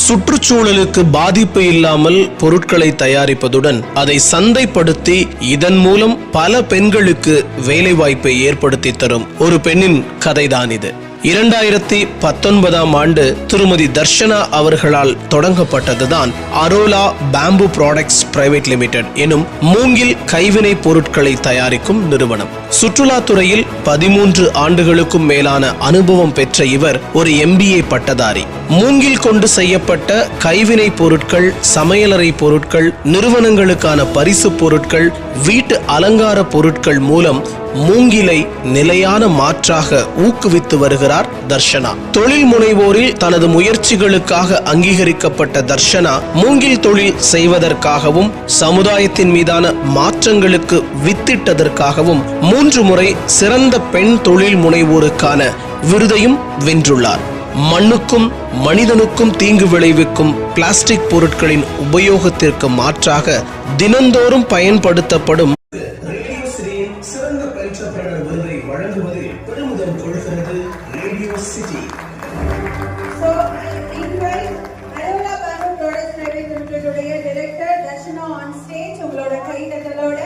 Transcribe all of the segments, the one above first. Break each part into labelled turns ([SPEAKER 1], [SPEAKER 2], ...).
[SPEAKER 1] சுற்றுச்சூழலுக்கு பாதிப்பு இல்லாமல் பொருட்களை தயாரிப்பதுடன் அதை சந்தைப்படுத்தி இதன் மூலம் பல பெண்களுக்கு வேலைவாய்ப்பை ஏற்படுத்தி தரும் ஒரு பெண்ணின் கதைதான் இது. 2019ஆம் ஆண்டு திருமதி தர்ஷனா அவர்களால் தொடங்கப்பட்டதுதான் Arola bamboo products private limited எனும் மூங்கில் கைவினை பொருட்களை தயாரிக்கும் நிறுவனம். சுற்றுலாத்துறையில் 13 ஆண்டுகளுக்கும் மேலான அனுபவம் பெற்ற இவர் ஒரு MBA பட்டதாரி. மூங்கில் கொண்டு செய்யப்பட்ட கைவினை பொருட்கள், சமையலறை பொருட்கள், நிறுவனங்களுக்கான பரிசு பொருட்கள், வீட்டு அலங்கார பொருட்கள் மூலம் மூங்கிலை நிலையான மாற்றாக ஊக்குவித்து வருகிறார் தர்ஷனா. தொழில் முனைவோரில் தனது முயற்சிகளுக்காக அங்கீகரிக்கப்பட்ட தர்ஷனா மூங்கில் தொழில் செய்வதற்காகவும் சமுதாயத்தின் மீதான மாற்றங்களுக்கு வித்திட்டதற்காகவும் 3 முறை சிறந்த பெண் தொழில் முனைவோருக்கான விருதையும் வென்றுள்ளார். மண்ணுக்கும் மனிதனுக்கும் தீங்கு விளைவிக்கும் பிளாஸ்டிக் பொருட்களின் உபயோகத்திற்கு மாற்றாக தினந்தோறும் பயன்படுத்தப்படும் சிறந்த பெற்றபெயர் விருதை வழங்குவதில் பெருமிதம் கொள்கிறது radio city.
[SPEAKER 2] So, invite Arola Bamboo Products Private Limited Director Darshana on stage. உங்களோட கைதட்டலோட.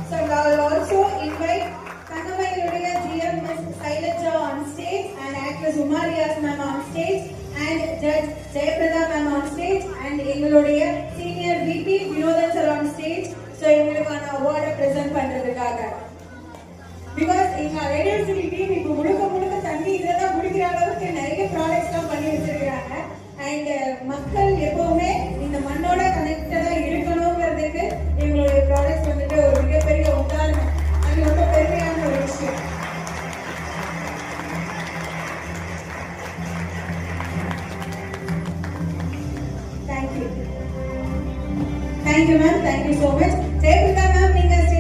[SPEAKER 2] So, I will also invite Kannamayuடைய GM Ms. Sailaja on stage and actress Umarias ma'am on stage and Judge Jayaprada ma'am on stage and எங்களுடைய senior VP Vinodhan sir on stage. So, இவங்களுக்கான அவார்டை present பண்றதுக்காக. Because எங்க radio city team இப்போ முழுக்க தண்ணி இதெல்லாம் குடிக்கிற அளவுக்கு நிறைய ப்ராடக்ட்ஸ் எல்லாம் பண்ணி வச்சிருக்காங்க. அண்ட் மக்கள் எப்பவுமே இந்த மண்ணோட கனெக்டடா இருக்கணுங்கிறதுக்கு எங்களுடைய ப்ராடக்ட்ஸ் வந்துட்டு ஒரு மிகப்பெரிய உதாரணம். அது ரொம்ப பெருமையான ஒரு விஷயம். Thank you ma'am, thank you so much. Jayaprada ma'am